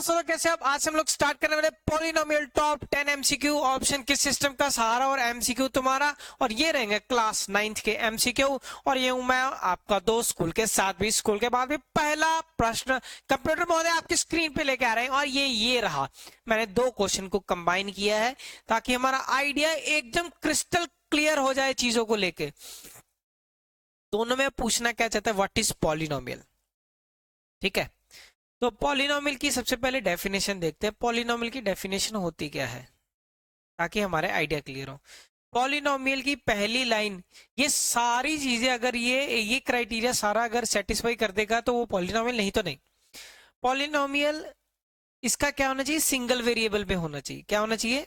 दोस्तों कैसे आप। आज से हम लोग स्टार्ट करने वाले पॉलिनोमियल टॉप 10 एमसीक्यू। ऑप्शन किस सिस्टम का सहारा और एमसीक्यू तुम्हारा, और ये रहेंगे क्लास 9th के एमसीक्यू। और ये हूं मैं आपका दोस्त, स्कूल के साथ भी स्कूल के बाद भी। पहला प्रश्न कंप्यूटर महोदय आपकी स्क्रीन पे लेके आ रहे हैं, और ये रहा। मैंने दो क्वेश्चन को कंबाइन किया है ताकि हमारा आइडिया एकदम क्रिस्टल क्लियर हो जाए चीजों को लेके। दोनों में पूछना क्या चाहता है, व्हाट इज पॉलिनोमियल। ठीक है, तो पॉलिनोमियल की सबसे पहले डेफिनेशन देखते हैं। पॉलिनोमियल की डेफिनेशन होती क्या है ताकि हमारे आइडिया क्लियर हो। पॉलिनोमियल की पहली लाइन, ये सारी चीजें अगर ये क्राइटेरिया सारा अगर सेटिस्फाई कर देगा तो वो पॉलिनोमियल, नहीं तो नहीं। पॉलिनोमियल इसका क्या होना चाहिए, सिंगल वेरिएबल में होना चाहिए। क्या होना चाहिए,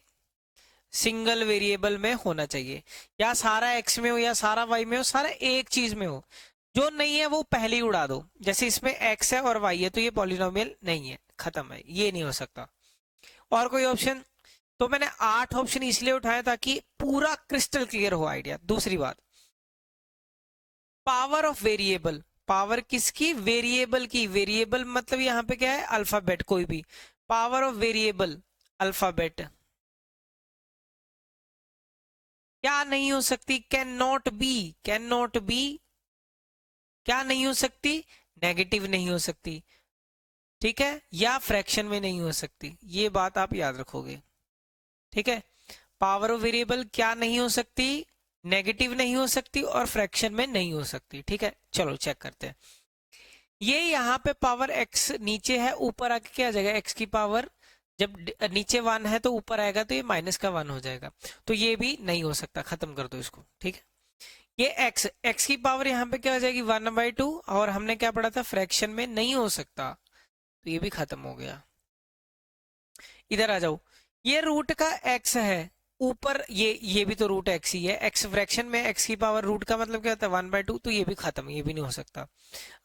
सिंगल वेरिएबल में होना चाहिए। या सारा एक्स में हो या सारा वाई में हो, सारा एक चीज में हो। जो नहीं है वो पहले ही उड़ा दो। जैसे इसमें एक्स है और वाई है तो ये पॉलिनोमियल नहीं है, खत्म है, ये नहीं हो सकता। और कोई ऑप्शन, तो मैंने 8 ऑप्शन इसलिए उठाया ताकि पूरा क्रिस्टल क्लियर हो आइडिया। दूसरी बात, पावर ऑफ वेरिएबल। पावर किसकी, वेरिएबल की। वेरिएबल मतलब यहां पे क्या है, अल्फाबेट कोई भी। पावर ऑफ वेरिएबल अल्फाबेट क्या नहीं हो सकती, can not be. Can not be क्या नहीं हो सकती, नेगेटिव नहीं हो सकती। ठीक है, या फ्रैक्शन में नहीं हो सकती। ये बात आप याद रखोगे। ठीक है, पावर ऑफ वेरिएबल क्या नहीं हो सकती, नेगेटिव नहीं हो सकती और फ्रैक्शन में नहीं हो सकती। ठीक है, चलो चेक करते हैं। ये यहाँ पे पावर एक्स नीचे है, ऊपर आके क्या आ जाएगा, एक्स की पावर। जब नीचे 1 है तो ऊपर आएगा तो ये माइनस का 1 हो जाएगा। तो ये भी नहीं हो सकता, खत्म कर दो इसको। ठीक है, ये एक्स की पावर यहाँ पे क्या हो जाएगी, 1/2। और हमने क्या पढ़ा था, फ्रैक्शन में नहीं हो सकता, तो ये भी खत्म हो गया। इधर आ जाओ, ये रूट का एक्स है ऊपर, ये भी तो रूट एक्स ही है। एक्स फ्रैक्शन में एक्स की पावर रूट का मतलब क्या होता है, 1/2। तो ये भी खत्म, ये भी नहीं हो सकता।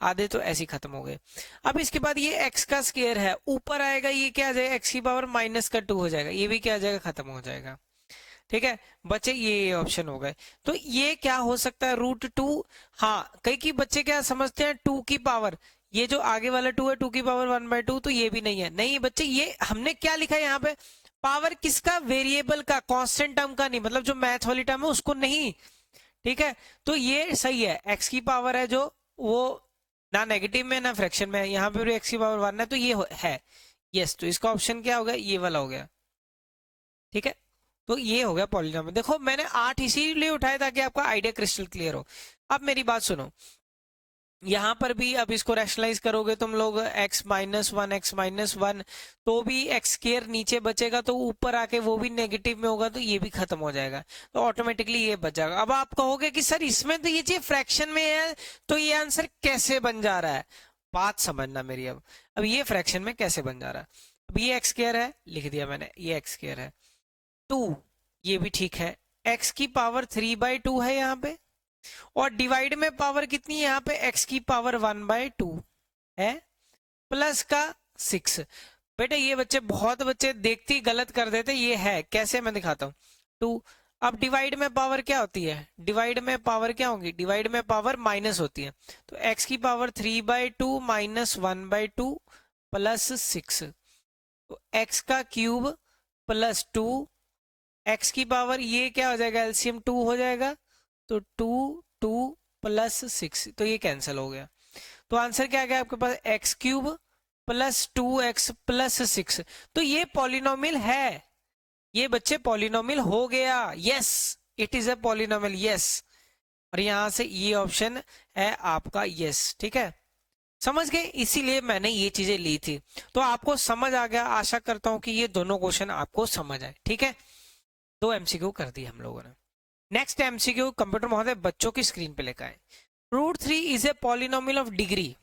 आधे तो ऐसे ही खत्म हो गए। अब इसके बाद ये एक्स का स्क्वायर है, ऊपर आएगा, ये क्या आ जाएगा, एक्स की पावर -2 हो जाएगा। ये भी क्या आ जाएगा, खत्म हो जाएगा। ठीक है, बच्चे ये ऑप्शन हो गए। तो ये क्या हो सकता है, √2। हाँ, कई बच्चे क्या समझते हैं, 2 की पावर, ये जो आगे वाला 2 है, 2 की पावर 1/2, तो ये भी नहीं है। नहीं बच्चे, ये हमने क्या लिखा है यहाँ पे, पावर किसका, वेरिएबल का, कांस्टेंट टर्म का नहीं, मतलब जो मैथ वाली टर्म है उसको नहीं। ठीक है, तो ये सही है। एक्स की पावर है जो, वो ना नेगेटिव में ना फ्रैक्शन में है। यहाँ पे भी एक्स की पावर 1 है तो ये है। यस, तो इसका ऑप्शन क्या हो गया, ये वाला हो गया। ठीक है, तो ये हो गया पॉलिनोमियल। देखो मैंने 8 इसीलिए उठाए ताकि आपका आइडिया क्रिस्टल क्लियर हो। अब मेरी बात सुनो, यहां पर भी अब इसको रैशनलाइज करोगे तुम लोग, x -1 x -1, तो भी एक्स स्क्वायर नीचे बचेगा, तो ऊपर आके वो भी नेगेटिव में होगा, तो ये भी खत्म हो जाएगा। तो ऑटोमेटिकली ये बच जाएगा। अब आप कहोगे कि सर इसमें तो ये चीज फ्रैक्शन में है, तो ये आंसर कैसे बन जा रहा है। बात समझना मेरी। अब ये फ्रैक्शन में कैसे बन जा रहा है, अब ये एक्स स्क्वायर है, लिख दिया मैंने, ये एक्स स्क्वायर है। 2, ये भी ठीक है। x की पावर 3/2 है यहाँ पे, और डिवाइड में पावर कितनी है यहाँ पे, x की पावर 1/2 है, प्लस का 6। बेटा ये बच्चे, बहुत बच्चे देखते ही गलत कर देते, ये है कैसे, मैं दिखाता हूँ। 2, अब डिवाइड में पावर क्या होती है, डिवाइड में पावर क्या होगी, डिवाइड में पावर माइनस होती है। तो x की पावर 3/2 -1/2 प्लस 6, तो x का क्यूब प्लस 2, x की पावर ये क्या हो जाएगा, एलसीएम 2 हो जाएगा, तो 2 प्लस 6, तो ये कैंसिल हो गया। तो आंसर क्या आ गया आपके पास, x³ प्लस 2x प्लस 6। तो ये पॉलिनोमियल है, ये बच्चे पॉलिनोमियल हो गया। Yes, it is a polynomial, yes. और यहां से ये ऑप्शन है आपका यस। ठीक है, समझ गए, इसीलिए मैंने ये चीजें ली थी। तो आपको समझ आ गया, आशा करता हूं कि ये दोनों क्वेश्चन आपको समझ आए। ठीक है, 2 एमसीक्यू कर दिए हम लोगों ने। नेक्स्ट एमसीक्यू कंप्यूटर महोदय बच्चों की स्क्रीन पे लेकर आए। √3 is a polynomial of degree.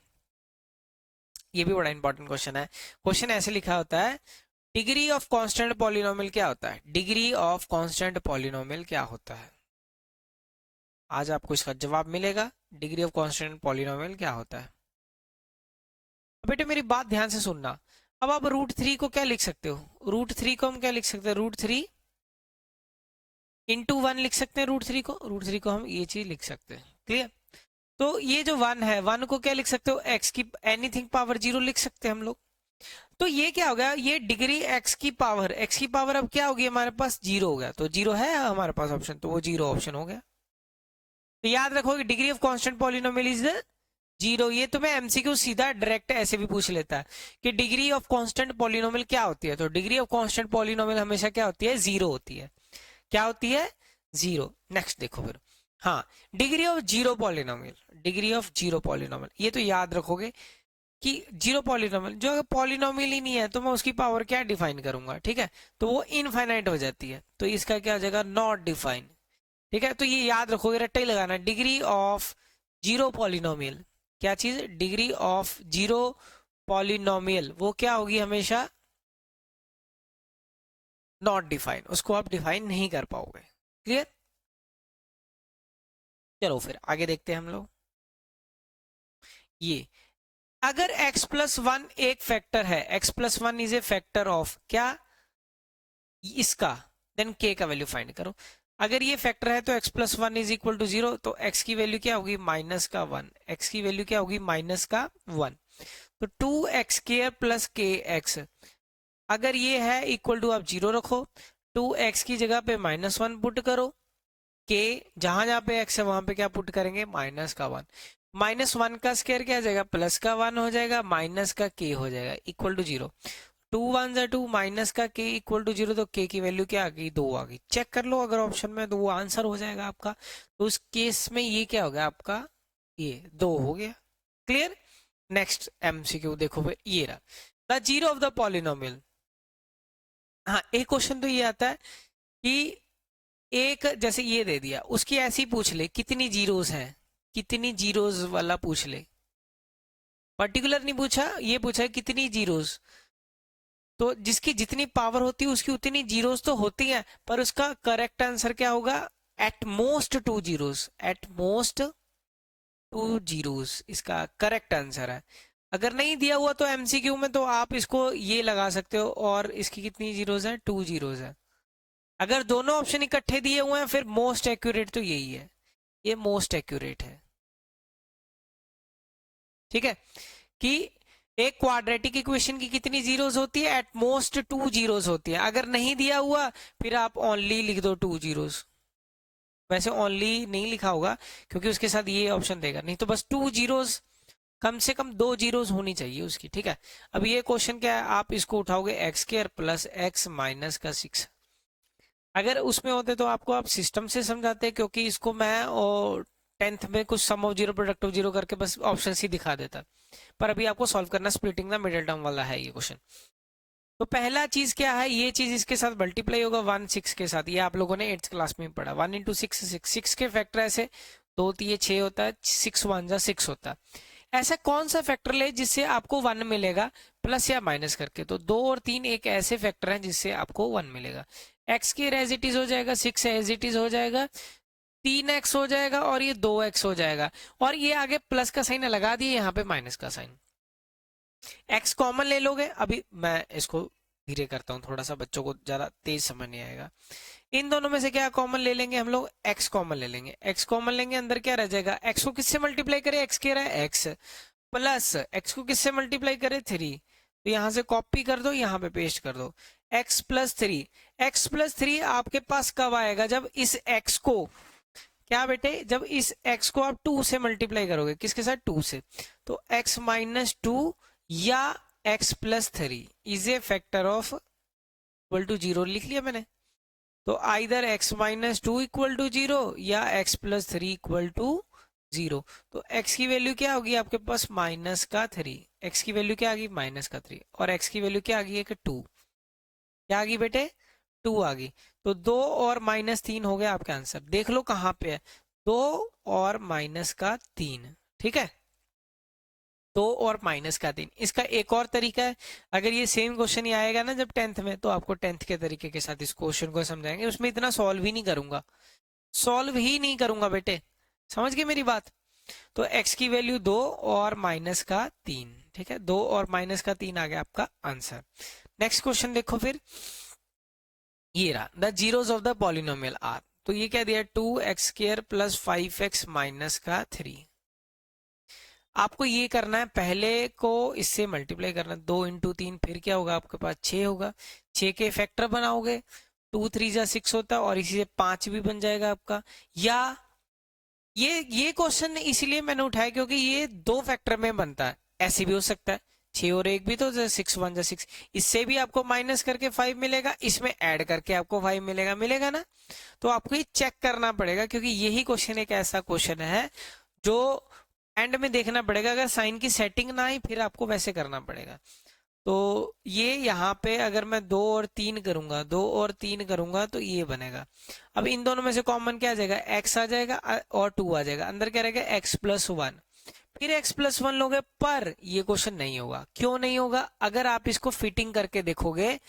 ये भी बड़ा इंपॉर्टेंट क्वेश्चन है। क्वेश्चन ऐसे लिखा होता है, डिग्री ऑफ कांस्टेंट पॉलिनोमियल क्या होता है, डिग्री ऑफ कांस्टेंट पॉलिनोमियल क्या होता है। आज आपको इसका जवाब मिलेगा, डिग्री ऑफ कांस्टेंट पॉलिनोमियल क्या होता है। बेटे मेरी बात ध्यान से सुनना। अब आप √3 को क्या लिख सकते हो, √3 को हम क्या लिख सकते हैं, √3 × 1 लिख सकते हैं। √3 को हम ये चीज लिख सकते हैं। क्लियर, तो ये जो 1 है, 1 को क्या लिख सकते हो, x की एनीथिंग पावर 0 लिख सकते हैं हम लोग। तो ये क्या हो गया, ये डिग्री एक्स की पावर, एक्स की पावर अब क्या होगी हमारे पास, जीरो हो गया, तो जीरो है हमारे पास ऑप्शन, तो वो जीरो ऑप्शन हो गया। तो याद रखो कि degree of constant polynomial is zero. ये तुम्हें एमसीक्यू सीधा डायरेक्ट ऐसे भी पूछ लेता है कि डिग्री ऑफ कांस्टेंट पॉलिनोमियल क्या होती है, तो डिग्री ऑफ कांस्टेंट पॉलिनोमियल हमेशा क्या होती है, जीरो होती है। क्या होती है, जीरो। नेक्स्ट देखो फिर, हाँ, degree of zero polynomial, degree of zero polynomial, ये तो याद रखोगे कि जीरो पॉलिनोमियल, जो अगर पॉलिनोमियल ही नहीं है तो मैं उसकी पावर क्या डिफाइन करूंगा, ठीक है, तो वो इनफाइनाइट हो जाती है, तो इसका क्या हो जाएगा, नॉट डिफाइन। ठीक है, तो ये याद रखोगे, रट्टा ही लगाना, डिग्री ऑफ जीरो पॉलिनोमियल, क्या चीज, डिग्री ऑफ जीरो पॉलिनोमियल, वो क्या होगी हमेशा, नॉट डिफाइन, उसको आप डिफाइन नहीं कर पाओगे। क्लियर, चलो फिर आगे देखते हैं हम लोग। ये अगर x प्लस वन एक फैक्टर है, x plus one is a factor of क्या, इसका, देन k का वैल्यू फाइंड करो। अगर ये फैक्टर है तो x plus one is equal to zero, तो x की वैल्यू क्या होगी, माइनस का वन, x की वैल्यू क्या होगी, माइनस का वन, तो 2x स्क्वायर प्लस के एक्स, अगर ये है इक्वल टू, आप जीरो रखो, 2x की जगह पे माइनस वन पुट करो, के जहां जहां पे x है वहां पे क्या पुट करेंगे, माइनस का वन, माइनस वन का स्क्वायर क्या हो जाएगा, प्लस का वन हो जाएगा, माइनस का के हो जाएगा, equal to zero, two one जा टू, माइनस का के इक्वल टू जीरो, तो के की वैल्यू क्या आ गई, दो आ गई। चेक कर लो अगर ऑप्शन में, तो वो आंसर हो जाएगा आपका। तो उस केस में ये क्या हो गया आपका, ये दो हो गया। क्लियर, नेक्स्ट एमसीक्यू देखो फिर, ये रहा the zero of the polynomial. हाँ, एक क्वेश्चन तो ये आता है कि एक जैसे ये दे दिया, उसकी ऐसी पूछ ले कितनी जीरोस हैं, कितनी जीरोस वाला पूछ ले, पर्टिकुलर नहीं पूछा, ये पूछा है कितनी जीरोस, तो जिसकी जितनी पावर होती है उसकी उतनी जीरोस तो होती हैं, पर उसका करेक्ट आंसर क्या होगा, at most two zeros, at most two zeros इसका करेक्ट आंसर है। अगर नहीं दिया हुआ तो एमसीक्यू में, तो आप इसको ये लगा सकते हो, और इसकी कितनी जीरोस है, टू जीरोस है। अगर दोनों ऑप्शन इकट्ठे दिए हुए हैं फिर मोस्ट एक्यूरेट तो यही है, ये मोस्ट एक्यूरेट है। ठीक है, कि एक क्वाड्रेटिक इक्वेशन की कितनी जीरोस होती है, एट मोस्ट टू जीरोस होती है। अगर नहीं दिया हुआ फिर आप ओनली लिख दो टू जीरोस, वैसे ओनली नहीं लिखा होगा क्योंकि उसके साथ ये ऑप्शन देगा, नहीं तो बस टू जीरोस, कम से कम दो जीरोस होनी चाहिए उसकी। ठीक है, अब ये क्वेश्चन क्या है, आप इसको उठाओगे x square plus x minus का सिक्स, अगर उसमें होते तो आपको आप सिस्टम से समझाते, क्योंकि इसको मैं और टेंथ में कुछ sum of zero product of zero करके बस ऑप्शन ही दिखा देता, पर अभी आपको सॉल्व करना स्प्लिटिंग द मिडिल टर्म वाला है ये क्वेश्चन। तो पहला चीज क्या है, ये चीज इसके साथ मल्टीप्लाई होगा वन सिक्स के साथ, ये आप लोगों ने एट्थ क्लास में पढ़ा, one into six, six, six के फैक्टर ऐसे दो तीन छह होता है, सिक्स वन जा सिक्स होता है। ऐसा कौन सा फैक्टर ले जिससे आपको वन मिलेगा प्लस या माइनस करके, तो दो और तीन एक ऐसे फैक्टर हैं जिससे आपको वन मिलेगा। एक्स के एज इट इज हो जाएगा, सिक्स एज इट इज हो जाएगा, तीन एक्स हो जाएगा, और ये दो एक्स हो जाएगा, और ये आगे प्लस का साइन लगा दिए, यहाँ पे माइनस का साइन, एक्स कॉमन ले लोगे। अभी मैं इसको धीरे करता हूँ थोड़ा सा, बच्चों को ज्यादा तेज समझ नहीं आएगा। इन दोनों में से क्या कॉमन ले लेंगे हम लोग, एक्स कॉमन ले लेंगे, एक्स कॉमन लेंगे, अंदर क्या रह जाएगा, एक्स को किससे मल्टीप्लाई करें, एक्स कह रहा है एक्स, प्लस एक्स को किससे मल्टीप्लाई करें, थ्री, तो यहां से कॉपी कर दो, यहाँ पे पेस्ट कर दो, x plus three. X plus three आपके पास कब आएगा, जब इस एक्स को, क्या बेटे, जब इस x को आप 2 से मल्टीप्लाई करोगे, किसके साथ, 2 से, तो x माइनस टू या x plus three is a factor of equal to zero, लिख लिया मैंने। तो either x minus two equal to zero या x plus three equal to zero, तो x की वैल्यू क्या होगी आपके पास, माइनस का थ्री, x की वैल्यू क्या आ गई, माइनस का थ्री, और x की वैल्यू क्या आ गई, एक टू, क्या आ गई बेटे, टू आ गई। तो दो और माइनस तीन हो गया आपका आंसर, देख लो कहां पे है, दो और माइनस का तीन। ठीक है, दो और माइनस का तीन, इसका एक और तरीका है, अगर ये सेम क्वेश्चन ही आएगा ना जब टेंथ में, तो आपको टेंथ के तरीके के साथ इस क्वेश्चन को समझाएंगे, उसमें इतना सॉल्व ही नहीं करूंगा, सॉल्व ही नहीं करूंगा बेटे, समझ गए मेरी बात। तो x की वैल्यू दो और माइनस का तीन, ठीक है, दो और माइनस का तीन आ गया आपका आंसर। नेक्स्ट क्वेश्चन देखो फिर, ये रहा the zeros of the polynomial are, तो ये क्या दिया, two x square plus five x minus का थ्री। आपको ये करना है, पहले को इससे मल्टीप्लाई करना है, 2 × 3 फिर क्या होगा आपके पास 6 होगा, 6 के फैक्टर बनाओगे, 2 × 3 = 6 होता है और इसी से 5 भी बन जाएगा आपका। या ये क्वेश्चन इसलिए मैंने उठाया क्योंकि ये 2 फैक्टर में बनता है, ऐसे भी हो सकता है 6 और 1 भी, तो 6 × 1 = 6, इससे भी आपको माइनस करके 5 मिलेगा, इसमें ऐड करके आपको 5 मिलेगा, मिलेगा ना। तो आपको ये चेक करना पड़ेगा क्योंकि यही क्वेश्चन एक ऐसा क्वेश्चन है जो एंड में देखना पड़ेगा, अगर साइन की सेटिंग ना आई फिर आपको वैसे करना पड़ेगा। तो ये यहाँ पे अगर मैं 2 और 3 करूंगा, 2 और 3 करूंगा तो ये बनेगा। अब इन दोनों में से कॉमन क्या आ जाएगा, x आ जाएगा और 2 आ जाएगा, अंदर क्या रहेगा x+1, फिर x+1 लोगे, पर ये क्वेश्चन नहीं होगा। क्यों नहीं होगा, अगर आप इसको फिटिंग करके देखोगे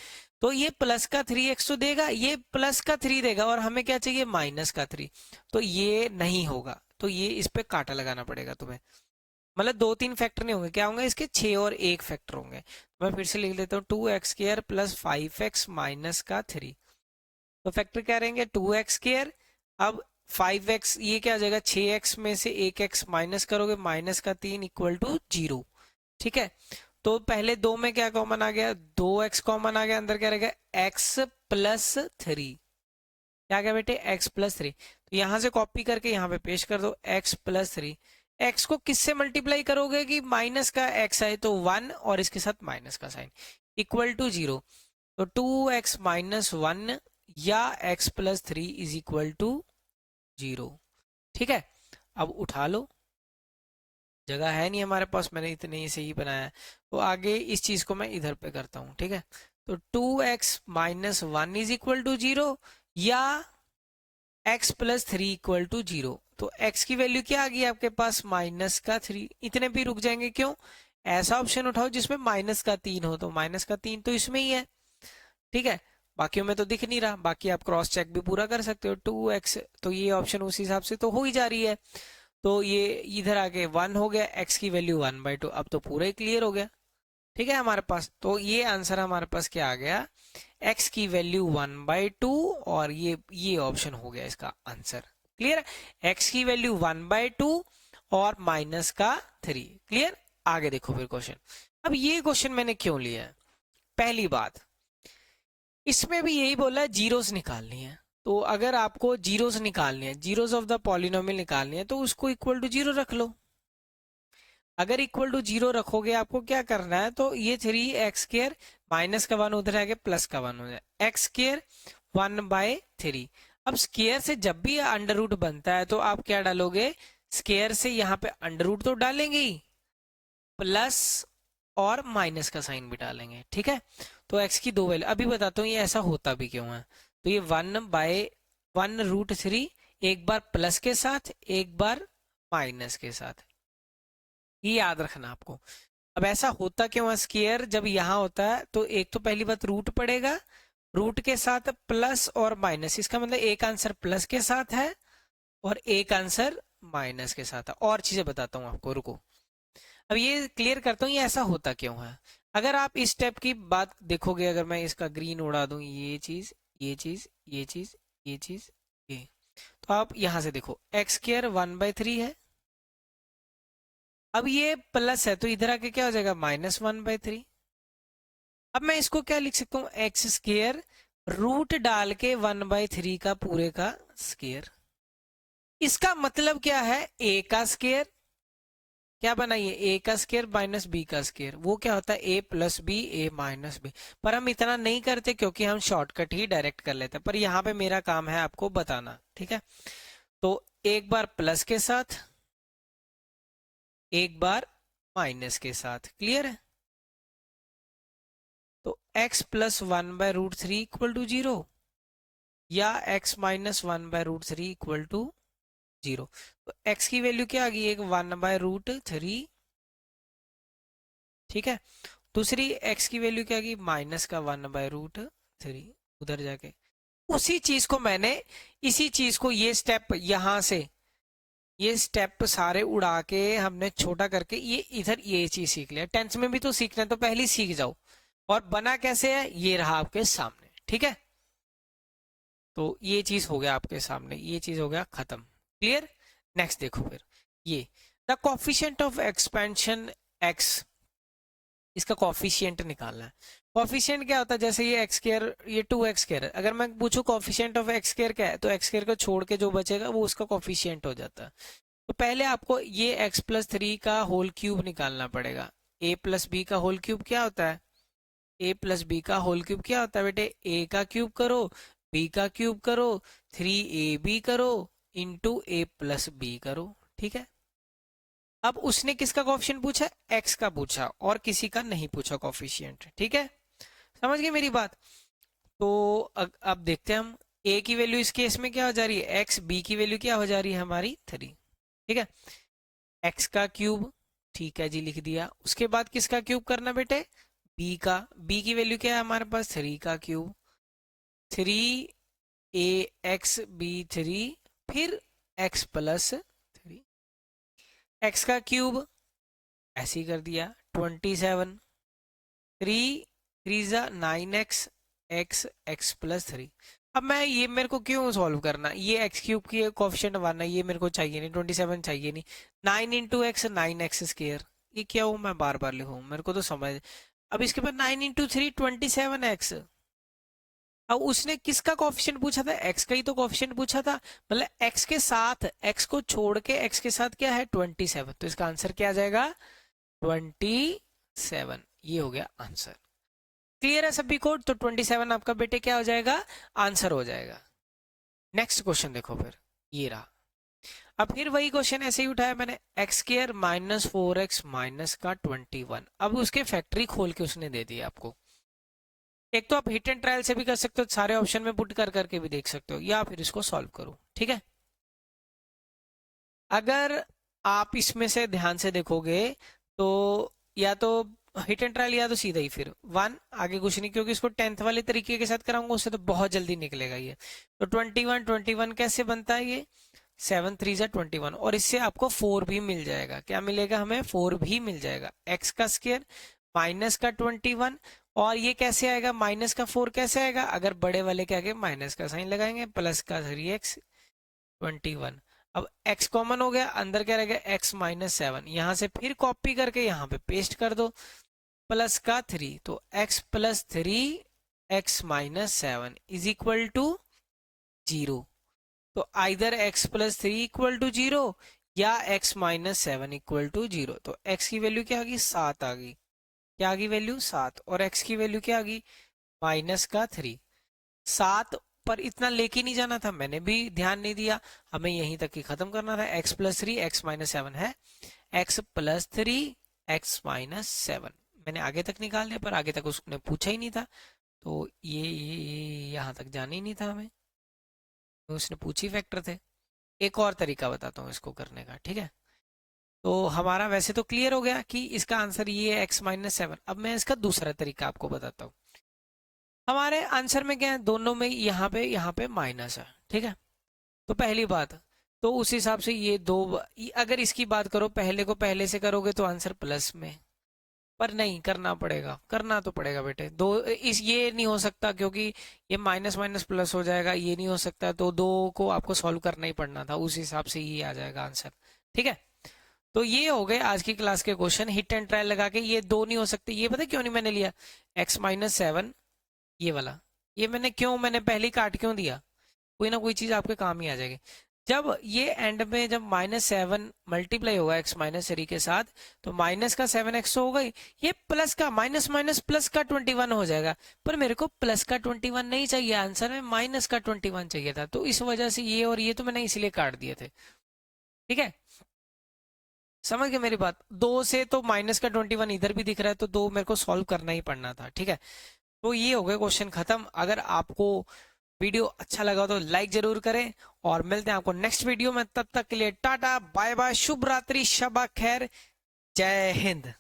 तो ये प्लस का 3x तो देगा, ये प्लस का 3 देगा और हमें क्या चाहिए माइनस का 3, तो ये नहीं होगा। तो ये इस पे काटा लगाना पड़ेगा तुम्हें, मतलब 2-3 फैक्टर नहीं होंगे, क्या होंगे इसके 6 और 1 फैक्टर होंगे। मैं फिर से लिख देता हूँ 2x² + 5x - का 3, तो फैक्टर क्या रहेंगे 2x², अब 5x, ये क्या आ जाएगा 6x में से 1x माइनस करोगे, -3 = 0। ठीक है, तो पहले 2 में क्या कॉमन आ गया, 2x कॉमन आ गया, अंदर क्या रहेगा x+3, क्या गया बेटे x+3, तो यहां से कॉपी करके यहाँ पे पेश कर दो x+3। x को किससे मल्टीप्लाई करोगे कि माइनस का x आए तो 1 और इसके साथ माइनस का साइन = 0, तो 2x - 1 या x+3 = 0। ठीक है, अब उठा लो, जगह है नहीं हमारे पास, मैंने इतने ही से ही बनाया है, तो आगे इस चीज को मैं इधर पे करता हूँ। ठीक है, तो 2x - 1 = 0 या x+3 = 0, तो x की वैल्यू क्या आ गई आपके पास -3, इतने भी रुक जाएंगे, क्यों, ऐसा ऑप्शन उठाओ जिसमें -3 हो, तो -3 तो इसमें ही है। ठीक है, बाकियों में तो दिख नहीं रहा, बाकी आप क्रॉस चेक भी पूरा कर सकते हो, 2x, तो ये ऑप्शन उस हिसाब से तो हो ही जा रही है, तो ये इधर आके 1 हो गया, x की वैल्यू 1/2, अब तो पूरा ही क्लियर हो गया। ठीक है हमारे पास, तो ये आंसर हमारे पास क्या आ गया, x की वैल्यू 1/2, और ये ऑप्शन हो गया इसका आंसर। क्लियर, x की वैल्यू 1/2 और -3। क्लियर, आगे देखो फिर क्वेश्चन। अब ये क्वेश्चन मैंने क्यों लिया है, पहली बात इसमें भी यही बोला है जीरोस निकालनी है, तो अगर आपको जीरोस निकालनी है, जीरोस ऑफ द पॉलिनोमियल निकालनी है, तो उसको इक्वल टू 0 रख लो। अगर इक्वल टू 0 रखोगे आपको क्या करना है, तो ये 3x² -1 उधर आके +1 हो जाए, x² 1/3। अब स्केयर से जब भी अंडर रूट बनता है तो आप क्या डालोगे, स्केयर से यहाँ पे अंडर रूट तो डालेंगे ही, प्लस और माइनस का साइन भी डालेंगे। ठीक है, तो x की 2 वैल्यू, अभी बताता हूँ ये ऐसा होता भी क्यों है। तो ये 1/1√3, एक बार प्लस के साथ एक बार माइनस के साथ, ये याद रखना आपको। अब ऐसा होता क्यों है, स्केयर जब यहाँ होता है तो एक तो पहली बात रूट पड़ेगा, रूट के साथ प्लस और माइनस, इसका मतलब एक आंसर प्लस के साथ है और एक आंसर माइनस के साथ है। और चीजें बताता हूँ आपको, रुको, अब ये क्लियर करता हूँ ये ऐसा होता क्यों है। अगर आप इस स्टेप की बात देखोगे, अगर मैं इसका ग्रीन उड़ा दूं, ये चीज ये चीज ये चीज ये चीज ये, तो आप यहां से देखो x² 1/3 है, अब ये प्लस है तो इधर आके क्या हो जाएगा -1/3। अब मैं इसको क्या लिख सकता हूँ, x² रूट डाल के 1/3 का पूरे का स्केयर। इसका मतलब क्या है, a का स्केयर क्या बनाइए, a का स्केयर माइनस b का स्केयर, वो क्या होता है a + b a - b, पर हम इतना नहीं करते क्योंकि हम शॉर्टकट ही डायरेक्ट कर लेते हैं, पर यहाँ पे मेरा काम है आपको बताना। ठीक है, तो एक बार प्लस के साथ एक बार माइनस के साथ, क्लियर है। तो x + 1/√3 = 0 या x - 1/√3 = 0, तो x की वैल्यू क्या आ गई, एक 1/√3। ठीक है, दूसरी x की वैल्यू क्या आ गई, -1/√3, उधर जाके उसी चीज को मैंने, इसी चीज को ये स्टेप यहां से, ये स्टेप सारे उड़ा के हमने छोटा करके ये इधर ये चीज सीख लिया। टेंथ में भी तो सीखना है तो पहले ही सीख जाओ। और बना कैसे है, ये रहा आपके सामने। ठीक है, तो ये चीज हो गया आपके सामने, ये चीज हो गया खत्म। क्लियर, नेक्स्ट देखो फिर, ये the coefficient of expansion x, इसका कॉफिशिएंट निकालना है। कॉफिशिएंट क्या होता है, जैसे ये एक्स स्क्वायर, ये 2x स्क्वायर है, अगर मैं पूछूं कॉफिशिएंट ऑफ एक्स स्क्वायर क्या है, तो एक्स स्क्वायर को छोड़ के जो बचेगा वो उसका कॉफिशिएंट हो जाता है। तो पहले आपको ये x+3 का होल क्यूब निकालना पड़ेगा। a+b का होल क्यूब क्या होता है, a+b का होल क्यूब क्या होता है बेटे, a का क्यूब करो, b का क्यूब करो, 3ab करो, इंटू a+b करो। ठीक है, अब उसने किसका कोफिशिएंट पूछा, x का पूछा, और किसी का नहीं पूछा कोफिशिएंट। ठीक है, समझ गए मेरी बात। तो अब देखते हैं हम, a की वैल्यू इस केस में क्या हो जा रही है x, b की वैल्यू क्या हो जा रही है हमारी 3। ठीक है, x का क्यूब, ठीक है जी लिख दिया। उसके बाद किसका क्यूब करना बेटे, b का, b की वैल्यू क्या है हमारे पास 3 का क्यूब, 3ax/b3, फिर x+3, x का क्यूब ऐसे ही कर दिया 27, 3 जा 9x, x+3। अब मैं ये, मेरे को क्यों सॉल्व करना, ये एक्स क्यूब की कोफिशिएंट मारना, ये मेरे को चाहिए नहीं, 27 चाहिए नहीं। 9 इंटू एक्स 9x², ये क्या हूँ मैं बार बार लिखूँ, मेरे को तो समझ। अब इसके बाद 9 इंटू 3 27x। अब उसने किसका कोफिशिएंट पूछा था, x का ही तो कोफिशिएंट पूछा था, मतलब x के साथ, x को छोड़ के x के साथ क्या है 27, तो इसका आंसर क्या आ जाएगा 27। ये हो गया आंसर। क्लियर है सभी को, तो 27 आपका बेटे क्या हो जाएगा, आंसर हो जाएगा। नेक्स्ट क्वेश्चन देखो फिर, ये रहा। अब फिर वही क्वेश्चन ऐसे ही उठाया मैंने, x² - 4x - 21। अब उसके फैक्ट्री खोल के उसने दे दी आपको। एक तो आप हिट एंड ट्रायल से भी कर सकते हो, सारे ऑप्शन में पुट कर करके भी देख सकते हो, या फिर इसको सॉल्व करो। ठीक है, अगर आप इसमें से ध्यान से देखोगे तो या तो हिट एंड ट्रायल या तो सीधा ही फिर 1, आगे कुछ नहीं, क्योंकि इसको 10th वाले तरीके के साथ कराऊंगा, उससे तो बहुत जल्दी निकलेगा ये। तो 21 कैसे बनता है ये, 7 3 जा 21, और इससे आपको 4 भी मिल जाएगा। क्या मिलेगा हमें, 4 भी मिल जाएगा। x का स्क्वायर माइनस का 21, और ये कैसे आएगा, माइनस का 4 कैसे आएगा, अगर बड़े वाले के आगे माइनस का साइन लगाएंगे, प्लस का 3x 21। अब x कॉमन हो गया, अंदर क्या रहेगा x - 7, यहाँ से फिर कॉपी करके यहाँ पे पेस्ट कर दो, प्लस का 3, तो x+3 x - 7 is equal to 0। तो आइदर x+3 इक्वल टू 0 या x - 7 इक्वल टू 0। तो x की वैल्यू क्या आ गई, 7 आ गई। क्या आ गई वैल्यू, 7, और x की वैल्यू क्या आ गई, -3। 7 पर इतना लेके नहीं जाना था, मैंने भी ध्यान नहीं दिया, हमें यहीं तक ही खत्म करना था। x+3 x - 7 है, x+3 x - 7 मैंने आगे तक निकाल दिया, पर आगे तक उसने पूछा ही नहीं था, तो ये यहाँ तक जाना ही नहीं था हमें, तो उसने पूछी फैक्टर थे। एक और तरीका बताता हूँ इसको करने का। ठीक है, तो हमारा वैसे तो क्लियर हो गया कि इसका आंसर ये है x - 7। अब मैं इसका दूसरा तरीका आपको बताता हूँ। हमारे आंसर में क्या है, दोनों में यहाँ पे माइनस है। ठीक है, तो पहली बात, तो उस हिसाब से ये दो, अगर इसकी बात करो पहले को पहले से करोगे तो आंसर प्लस में, पर नहीं करना पड़ेगा, करना तो पड़ेगा बेटे। दो इस ये नहीं हो सकता, क्योंकि ये माइनस माइनस प्लस हो जाएगा, ये नहीं हो सकता, तो दो को आपको सॉल्व करना ही पड़ना था, उस हिसाब से ये आ जाएगा आंसर। ठीक है, तो ये हो गए आज की क्लास के क्वेश्चन, हिट एंड ट्रायल लगा के। ये दो नहीं हो सकते, ये पता क्यों नहीं मैंने लिया, x - 7 ये वाला, ये मैंने पहले ही काट क्यों दिया, कोई ना कोई चीज आपके काम ही आ जाएगी। जब ये एंड में जब -7 मल्टीप्लाई होगा x - 3 के साथ, तो माइनस का 7x तो होगा ही, ये प्लस का माइनस माइनस प्लस का 21 हो जाएगा। पर मेरे को प्लस का 21 नहीं चाहिए, आंसर में माइनस का 21 चाहिए था, तो इस वजह से ये और ये तो मैंने इसलिए काट दिए थे। ठीक है, समझ गए मेरी बात। दो से तो माइनस का 21 इधर भी दिख रहा है, तो दो मेरे को सॉल्व करना ही पड़ना था। ठीक है, तो ये हो गया क्वेश्चन खत्म। अगर आपको वीडियो अच्छा लगा तो लाइक जरूर करें, और मिलते हैं आपको नेक्स्ट वीडियो में। तब तक के लिए टाटा बाय बाय, शुभ रात्रि, शबा खैर, जय हिंद।